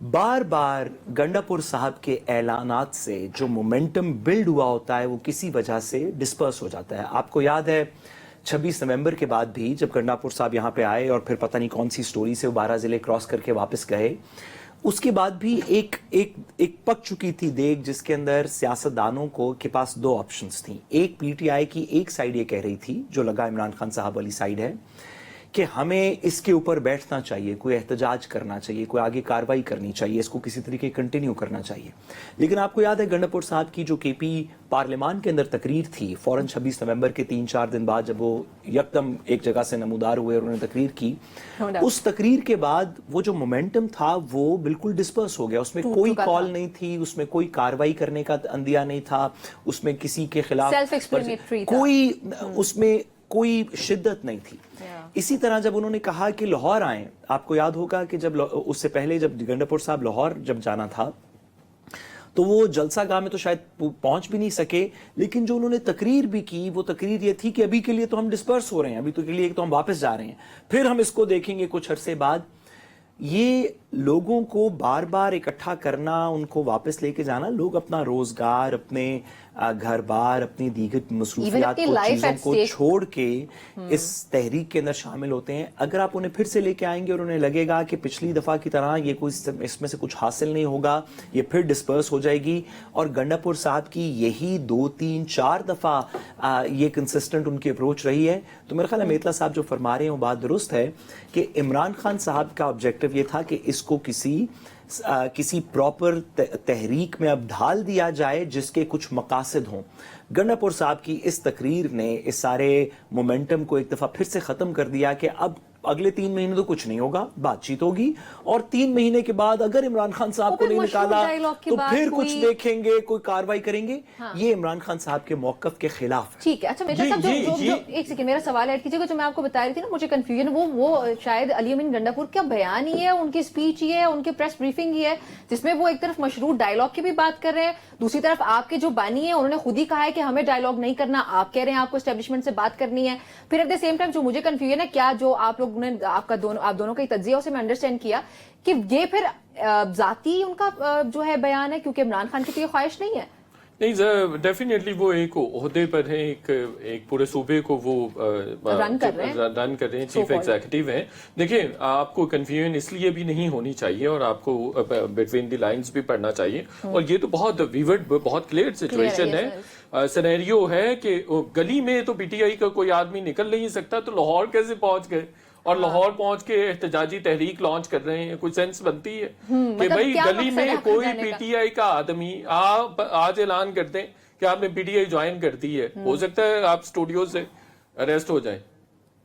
बार बार गंडापुर साहब के ऐलानात से जो मोमेंटम बिल्ड हुआ होता है वो किसी वजह से डिस्पर्स हो जाता है। आपको याद है 26 नवंबर के बाद भी जब गंडापुर साहब यहाँ पे आए और फिर पता नहीं कौन सी स्टोरी से वो 12 जिले क्रॉस करके वापस गए, उसके बाद भी एक पक चुकी थी देख जिसके अंदर सियासतदानों को के पास दो ऑप्शंस थी। एक पीटीआई की एक साइड ये कह रही थी, जो लगा इमरान खान साहब वाली साइड है, कि हमें इसके ऊपर बैठना चाहिए, कोई एहतजाज करना चाहिए, कोई आगे कार्रवाई करनी चाहिए, इसको किसी तरीके कंटिन्यू करना चाहिए। लेकिन आपको याद है गंडापुर साहब की जो केपी पार्लियामान के अंदर तकरीर थी फौरन 26 नवंबर के 3-4 दिन बाद, जब वो यकदम एक जगह से नमूदार हुए और उन्होंने तकरीर की, उस तकरीर के बाद वो जो मोमेंटम था वो बिल्कुल डिस्पर्स हो गया। उसमें कोई कॉल नहीं थी, उसमें कोई कार्रवाई करने का अंदिया नहीं था, उसमें किसी के खिलाफ कोई उसमें कोई शिद्दत नहीं थी। इसी तरह जब उन्होंने कहा कि लाहौर आए, आपको याद होगा कि जब उससे पहले जब गंडापुर साहब लाहौर जब जाना था तो वो जलसा गाह में तो शायद पहुंच भी नहीं सके, लेकिन जो उन्होंने तकरीर भी की वो तकरीर ये थी कि अभी के लिए तो हम डिस्पर्स हो रहे हैं, अभी तो के लिए तो हम वापस जा रहे हैं, फिर हम इसको देखेंगे कुछ अरसे बाद। ये लोगों को बार बार इकट्ठा करना, उनको वापस लेके जाना, लोग अपना रोजगार, अपने घर बार, अपनी दीगर मसरूफियात को, चीजों को छोड़ के इस तहरीक के अंदर शामिल होते हैं। अगर आप उन्हें फिर से लेके आएंगे और उन्हें लगेगा कि पिछली दफा की तरह ये कोई इसमें से कुछ हासिल नहीं होगा, ये फिर डिस्पर्स हो जाएगी, और गंडापुर साहब की यही 2-3-4 दफा ये कंसिस्टेंट उनकी अप्रोच रही है, तो मेरा ख्याल है मेतला साहब जो फरमा रहे हैं वो बात दुरुस्त है कि इमरान खान साहब का ऑब्जेक्टिव ये था कि इसको किसी प्रॉपर तहरीक में अब ढाल दिया जाए जिसके कुछ मकासद हों। गंडापुर साहब की इस तकरीर ने इस सारे मोमेंटम को एक दफा फिर से खत्म कर दिया कि अब अगले 3 महीने तो कुछ नहीं होगा, बातचीत होगी, और 3 महीने के बाद अगर इमरान खान साहब को नहीं निकाला तो फिर कुछ देखेंगे, कोई कार्रवाई करेंगे। ये इमरान खान साहब के मौकफ के खिलाफ है। ठीक है। अच्छा मेरा साहब, जो एक सेकंड मेरा सवाल ऐड कीजिएगा। जो मैं आपको बता रही थी ना, मुझे कंफ्यूजन वो शायद अली अमीन गंडापुर का बयान ही है, उनकी स्पीच ही है, उनके प्रेस ब्रीफिंग ही है, जिसमें वो एक तरफ मशरूत डायलॉग की भी बात कर रहे हैं, दूसरी तरफ आपके जो बानी है उन्होंने खुद ही कहा है कि हमें डायलॉग नहीं करना, आप कह रहे हैं आपको एस्टेब्लिशमेंट से बात करनी है। फिर एट द सेम टाइम जो मुझे कंफ्यूजन है, क्या जो आप लोग ने आप दोनों का तज्जिया उसे मैं अंडरस्टैंड किया कि ये फिर जाती उनका जो है बयान है, क्योंकि इमरान खान की तो ये ख्वाहिश नहीं है। नहीं, डेफिनेटली वो एक ओहदे पर है, एक पूरे सूबे को वो रन कर रहे हैं, चीफ एग्जीक्यूटिव हैं। देखिए, आपको कंफ्यूजन इसलिए भी नहीं होनी चाहिए और आपको बिटवीन द लाइंस भी पढ़ना चाहिए, और ये तो बहुत विविड, बहुत क्लियर सिचुएशन है, सिनेरियो है कि गली में तो पीटीआई का कोई आदमी निकल नहीं सकता, तो लाहौर कैसे पहुंच गए और लाहौर पहुंच के एहतजाजी तहरीक लॉन्च कर रहे हैं। कोई सेंस बनती है कि भाई गली में कोई पीटीआई का आदमी आप आज ऐलान कर दें कि आपने पीटीआई ज्वाइन कर दी है, हो सकता है आप स्टूडियो से अरेस्ट हो जाएं।